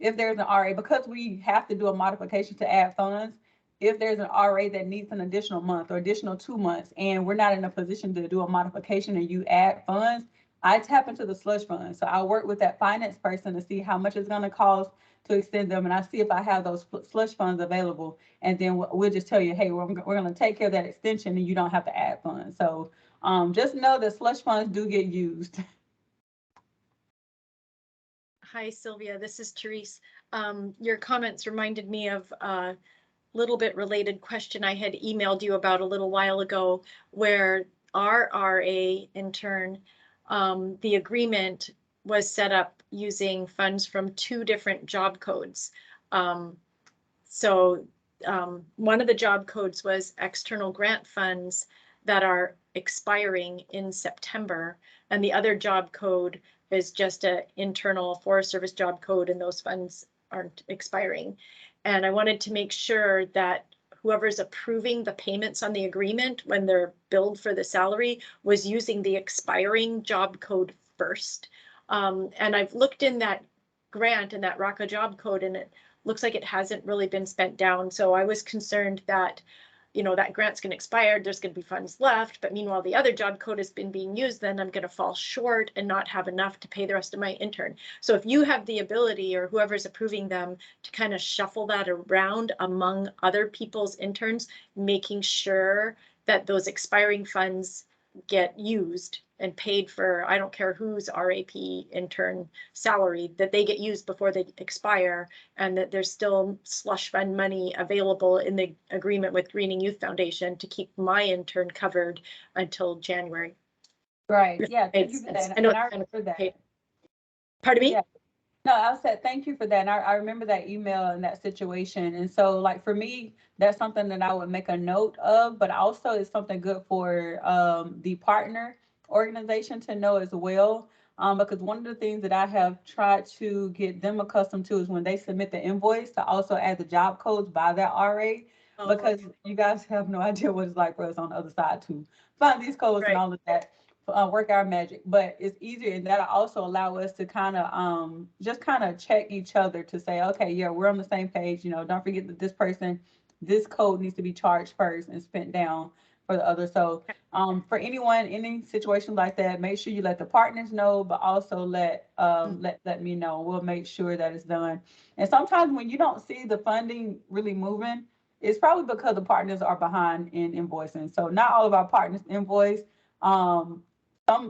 S1: if there's an RA, because we have to do a modification to add funds, if there's an RA that needs an additional month or additional 2 months, and we're not in a position to do a modification and you add funds, I tap into the slush fund. So I work with that finance person to see how much it's going to cost to extend them. And I see if I have those slush funds available. And then we'll just tell you, hey, we're going to take care of that extension and you don't have to add funds. So just know that slush funds do get used.
S8: Hi, Sylvia. This is Therese. Your comments reminded me of a little bit related question I had emailed you about a little while ago, where our RA intern, the agreement was set up using funds from 2 different job codes. So one of the job codes was external grant funds that are expiring in September, and the other job code is just an internal Forest Service job code, and those funds aren't expiring. And I wanted to make sure that whoever's approving the payments on the agreement when they're billed for the salary was using the expiring job code first. And I've looked in that grant and that RACA job code, and it looks like it hasn't really been spent down. So I was concerned that you know, that grant's going to expire, there's going to be funds left, but meanwhile, the other job code has been being used, then I'm going to fall short and not have enough to pay the rest of my intern. So if you have the ability, or whoever's approving them, to kind of shuffle that around among other people's interns, making sure that those expiring funds get used and paid for, I don't care whose RAP intern salary, that they get used before they expire, and that there's still slush fund money available in the agreement with Greening Youth Foundation to keep my intern covered until January.
S1: Right, yeah, thank
S8: Makes
S1: you for
S8: sense.
S1: that.
S8: I know
S1: And I
S8: it's kind of
S1: remember that.
S8: paid. Pardon me?
S1: Yeah. No, I said thank you for that. And I remember that email and that situation. And so, like, for me, that's something that I would make a note of, but also it's something good for the partner organization to know as well. Because one of the things that I have tried to get them accustomed to is when they submit the invoice to also add the job codes by that RA, because you guys have no idea what it's like for us on the other side to find these codes and all of that. Work our magic, but it's easier, and that'll also allow us to kind of just kind of check each other to say, okay, yeah, we're on the same page. You know, don't forget that this person, this code needs to be charged first and spent down for the other. So for anyone, any situation like that, make sure you let the partners know, but also let me know. We'll make sure that it's done. And sometimes when you don't see the funding really moving, it's probably because the partners are behind in invoicing. So not all of our partners invoice.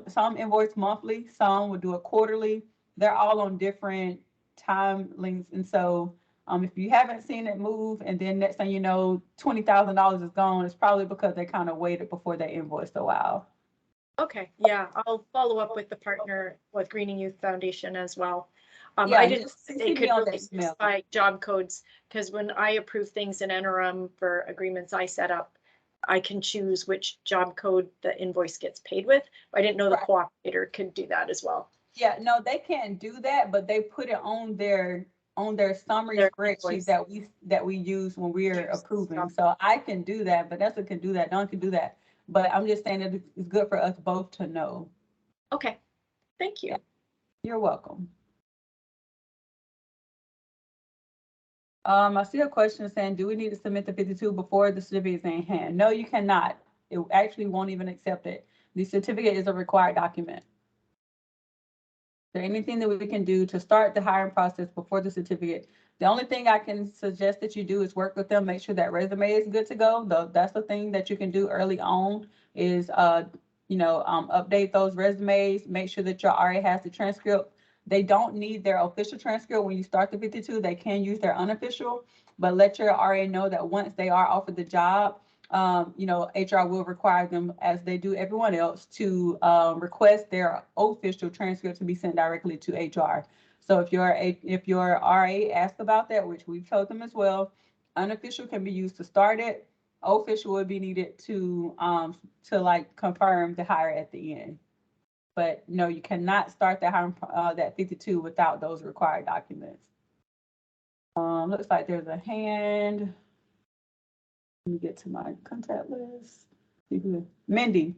S1: Some invoice monthly, some would do it quarterly. They're all on different time links. And so if you haven't seen it move and then next thing you know, $20,000 is gone, it's probably because they kind of waited before they invoiced a while.
S8: Okay, yeah, I'll follow up with the partner with Greening Youth Foundation as well.
S1: Yeah,
S8: I didn't
S1: just
S8: think they
S1: CC
S8: could
S1: me on
S8: really
S1: that email.
S8: specify job codes, because when I approve things in NRM for agreements I set up, I can choose which job code the invoice gets paid with. I didn't know the cooperator could do that as well.
S1: Yeah, no, they can't do that, but they put it on their summary
S8: Their
S1: spreadsheet
S8: invoice.
S1: that we use when we're approving. So I can do that, Vanessa can do that, Don can do that. But I'm just saying that it's good for us both to know.
S8: Okay, thank you.
S1: Yeah. You're welcome. I see a question saying, do we need to submit the 52 before the certificate is in hand? No, you cannot. It actually won't even accept it. The certificate is a required document. Is there anything that we can do to start the hiring process before the certificate? The only thing I can suggest that you do is work with them, make sure that resume is good to go. That's the thing that you can do early on is, update those resumes, make sure that your RA has the transcript. They don't need their official transcript when you start the 52. They can use their unofficial, but let your RA know that once they are offered the job, HR will require them, as they do everyone else, to request their official transcript to be sent directly to HR. So if your RA asks about that, which we've told them as well, unofficial can be used to start it. Official would be needed to confirm the hire at the end. But no, you cannot start the hiring that 52 without those required documents. Looks like there's a hand. Let me get to my contact list. Mindy.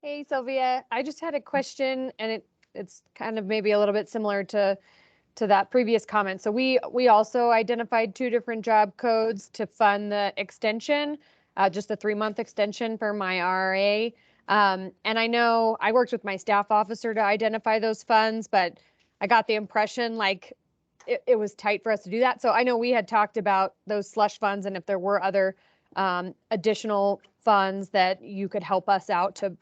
S9: Hey, Sylvia. I just had a question, and it's kind of maybe a little bit similar to that previous comment. So we also identified 2 different job codes to fund the extension, just a 3-month extension for my RA. And I know I worked with my staff officer to identify those funds, but I got the impression like it was tight for us to do that. So I know we had talked about those slush funds, and if there were other additional funds that you could help us out to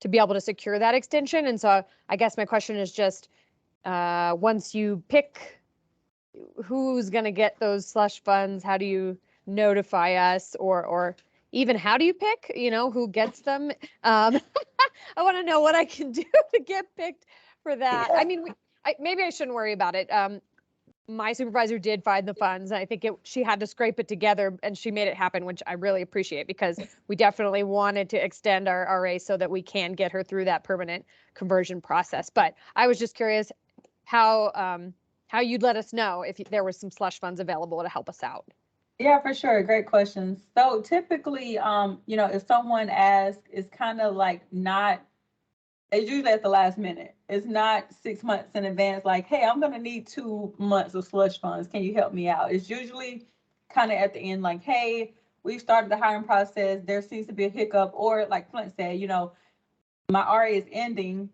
S9: be able to secure that extension. And so I guess my question is just, once you pick who's going to get those slush funds, how do you notify us, or even how do you pick, who gets them? I want to know what I can do to get picked for that. I mean, maybe I shouldn't worry about it. My supervisor did find the funds, and I think she had to scrape it together, and she made it happen, which I really appreciate, because we definitely wanted to extend our RA so that we can get her through that permanent conversion process. But I was just curious how you'd let us know if there was some slush funds available to help us out.
S1: Yeah, for sure. Great questions. So typically, if someone asks, it's kind of like not It's usually at the last minute. It's not 6 months in advance, like, hey, I'm gonna need 2 months of slush funds. Can you help me out? It's usually kind of at the end, like, hey, we've started the hiring process. There seems to be a hiccup, or like Flint said, my RA is ending.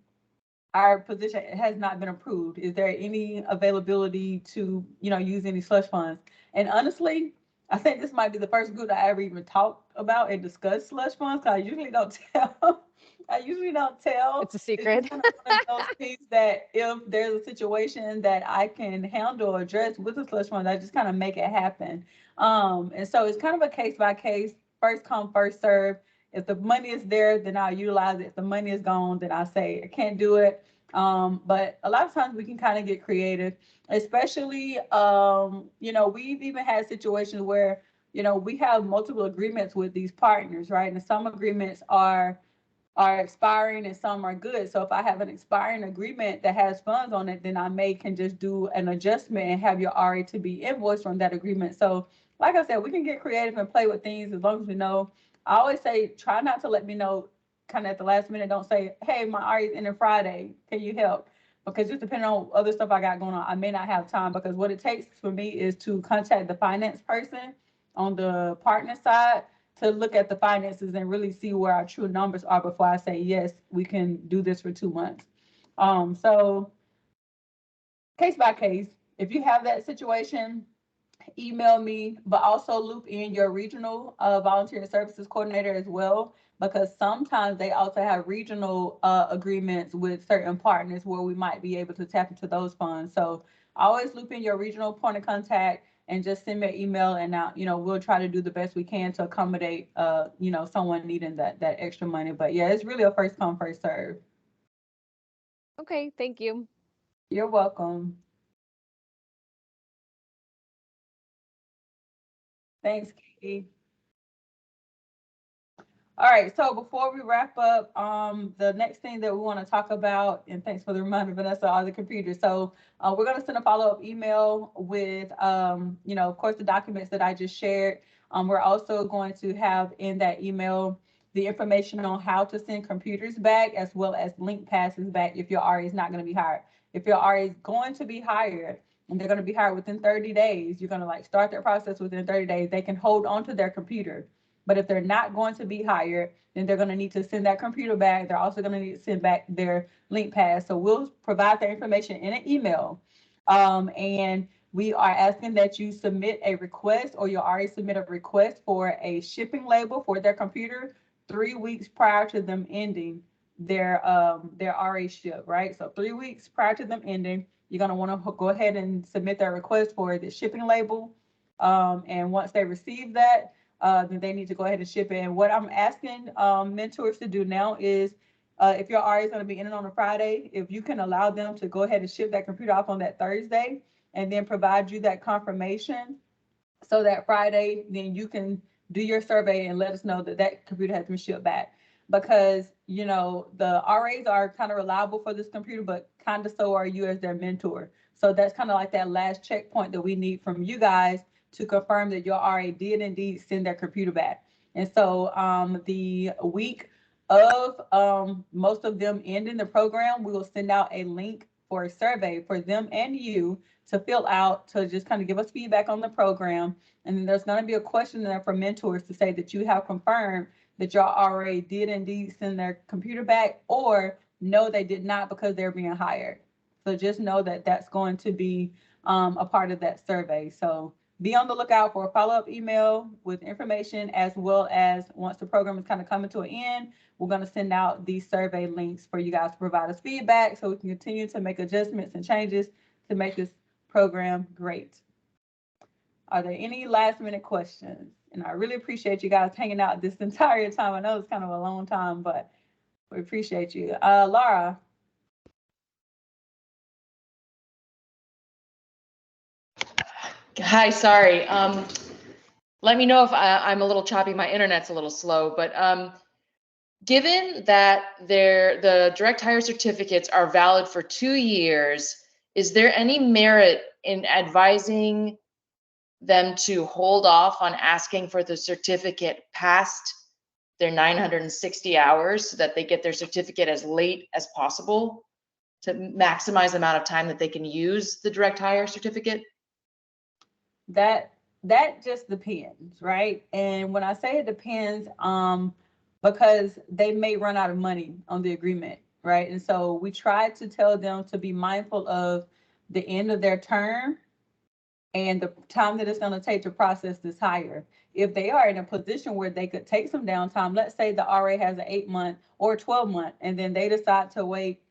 S1: Our position has not been approved. Is there any availability to, use any slush funds? And honestly, I think this might be the first group that I ever even talked about and discussed slush funds. Cause I usually don't tell. I usually don't tell.
S9: It's a secret.
S1: It's kind of one of those things that if there's a situation that I can handle or address with the slush fund, I just kind of make it happen. And so it's kind of a case by case, first come, first serve. If the money is there, then I'll utilize it. If the money is gone, then I say I can't do it. But a lot of times we can kind of get creative, especially, we've even had situations where, we have multiple agreements with these partners, right? And some agreements are expiring and some are good. So if I have an expiring agreement that has funds on it, then I can just do an adjustment and have your RA to be invoiced from that agreement. So like I said, we can get creative and play with things as long as we know. I always say, try not to let me know kind of at the last minute. Don't say, hey, my RA is ending Friday. Can you help? Because just depending on other stuff I got going on, I may not have time, because what it takes for me is to contact the finance person on the partner side to look at the finances and really see where our true numbers are before I say, yes, we can do this for 2 months. So case by case, if you have that situation, email me, but also loop in your regional volunteer services coordinator as well, because sometimes they also have regional agreements with certain partners where we might be able to tap into those funds. So always loop in your regional point of contact and just send me an email, and now, we'll try to do the best we can to accommodate, someone needing that extra money. But yeah, it's really a first come, first serve.
S9: Okay, thank you.
S1: You're welcome. Thanks, Katie. All right, so before we wrap up, the next thing that we want to talk about, and thanks for the reminder, Vanessa, are the computers. So we're going to send a follow-up email with, of course, the documents that I just shared. We're also going to have in that email the information on how to send computers back, as well as link passes back if your RA is not going to be hired. If your RA is going to be hired, and they're going to be hired within 30 days, you're going to start their process within 30 days, they can hold on to their computer. But if they're not going to be hired, then they're going to need to send that computer back. They're also going to need to send back their link pass. So we'll provide that information in an email. And we are asking that you submit a request, or your RA submit a request for a shipping label for their computer 3 weeks prior to them ending their RA ship, right? So 3 weeks prior to them ending, you're going to want to go ahead and submit their request for the shipping label. And once they receive that, then they need to go ahead and ship it. And what I'm asking mentors to do now is, if your RA is going to be in on a Friday, if you can allow them to go ahead and ship that computer off on that Thursday, and then provide you that confirmation, so that Friday, then you can do your survey and let us know that that computer has been shipped back. Because, the RAs are kind of reliable for this computer, but kind of so are you as their mentor. So that's kind of like that last checkpoint that we need from you guys to confirm that your RA did indeed send their computer back. And so the week of most of them ending the program, we will send out a link for a survey for them and you to fill out, to just kind of give us feedback on the program. And then there's going to be a question there for mentors to say that you have confirmed that your RA did indeed send their computer back, or no, they did not because they're being hired. So just know that that's going to be a part of that survey. So be on the lookout for a follow-up email with information, as well as once the program is kind of coming to an end, we're going to send out these survey links for you guys to provide us feedback, so we can continue to make adjustments and changes to make this program great. Are there any last minute questions? And I really appreciate you guys hanging out this entire time. I know it's kind of a long time, but we appreciate you. Laura.
S10: Hi, sorry. Let me know if I'm a little choppy. My internet's a little slow, but given that the direct hire certificates are valid for 2 years, is there any merit in advising them to hold off on asking for the certificate past their 960 hours so that they get their certificate as late as possible to maximize the amount of time that they can use the direct hire certificate?
S1: That just depends, right? And when I say it depends, because they may run out of money on the agreement, right? And so we try to tell them to be mindful of the end of their term and the time that it's going to take to process this hire. If they are in a position where they could take some downtime, let's say the RA has an 8-month or 12-month, and then they decide to wait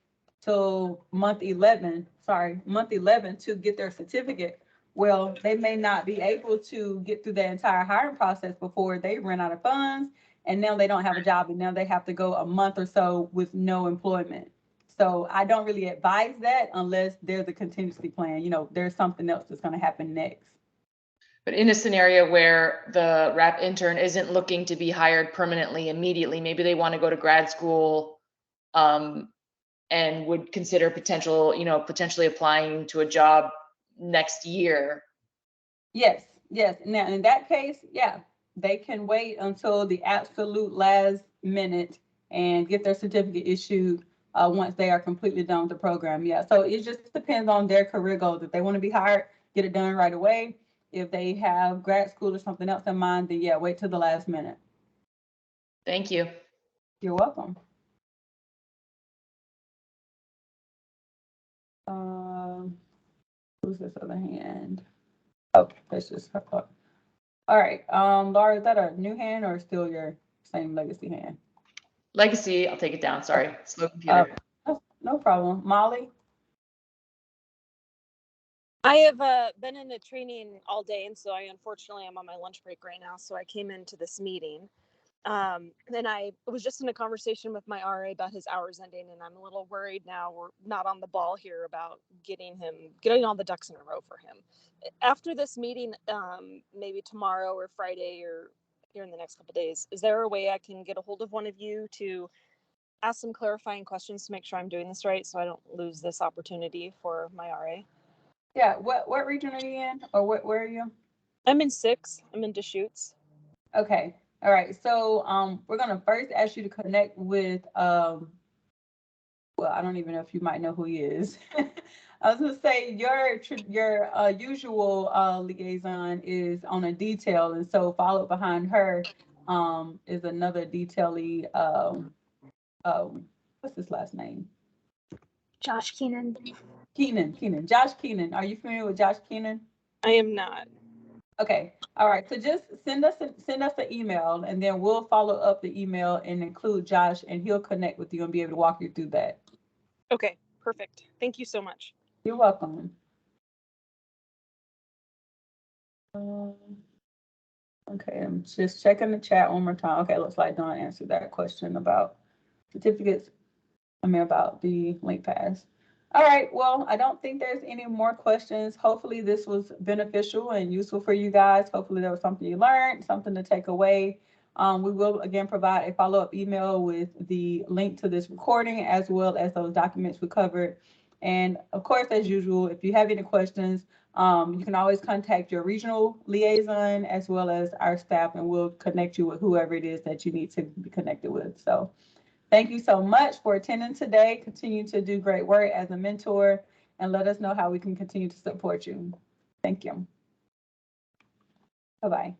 S1: till month 11 to get their certificate. Well, they may not be able to get through the entire hiring process before they run out of funds, and now they don't have a job, and now they have to go a month or so with no employment. So I don't really advise that unless there's a contingency plan. You know, there's something else that's going to happen next.
S10: But in a scenario where the RAP intern isn't looking to be hired permanently immediately, maybe they want to go to grad school, and would consider potentially applying to a job next year.
S1: Yes. Now, in that case, yeah, they can wait until the absolute last minute and get their certificate issued once they are completely done with the program. Yeah, so it just depends on their career goals. If they want to be hired, get it done right away. If they have grad school or something else in mind, then yeah, wait till the last minute.
S10: Thank you.
S1: You're welcome. Who's this other hand? Oh, that's just her. All right, Laura, is that a new hand or still your same legacy hand?
S10: Legacy, I'll take it down. Sorry, slow computer.
S1: No problem. Molly?
S11: I have been in a training all day, and so I unfortunately am on my lunch break right now, so I came into this meeting. And I was just in a conversation with my RA about his hours ending, and I'm a little worried now we're not on the ball here about getting all the ducks in a row for him. After this meeting, maybe tomorrow or Friday or here in the next couple of days, is there a way I can get a hold of one of you to ask some clarifying questions to make sure I'm doing this right so I don't lose this opportunity for my RA?
S1: Yeah, what region are you in, or where are you?
S11: I'm in 6. I'm in Deschutes.
S1: Okay, all right. So we're gonna first ask you to connect with well, I don't even know if you might know who he is. I was gonna say your usual liaison is on a detail, and so followed behind her is another detailee. What's his last name?
S3: Josh Keenan.
S1: Keenan. Josh Keenan. Are you familiar with Josh Keenan?
S11: I am not.
S1: Okay. All right. So just send us an email, and then we'll follow up the email and include Josh, and he'll connect with you and be able to walk you through that.
S11: Okay, perfect. Thank you so much.
S1: You're welcome. Okay, I'm just checking the chat one more time. Okay, looks like Dawn answered that question about certificates. About the link pass. All right, well, I don't think there's any more questions. Hopefully this was beneficial and useful for you guys. Hopefully there was something you learned, something to take away. We will again provide a follow-up email with the link to this recording as well as those documents we covered. And of course, as usual, if you have any questions, you can always contact your regional liaison as well as our staff, and we'll connect you with whoever it is that you need to be connected with. So thank you so much for attending today. Continue to do great work as a mentor and let us know how we can continue to support you. Thank you. Bye-bye.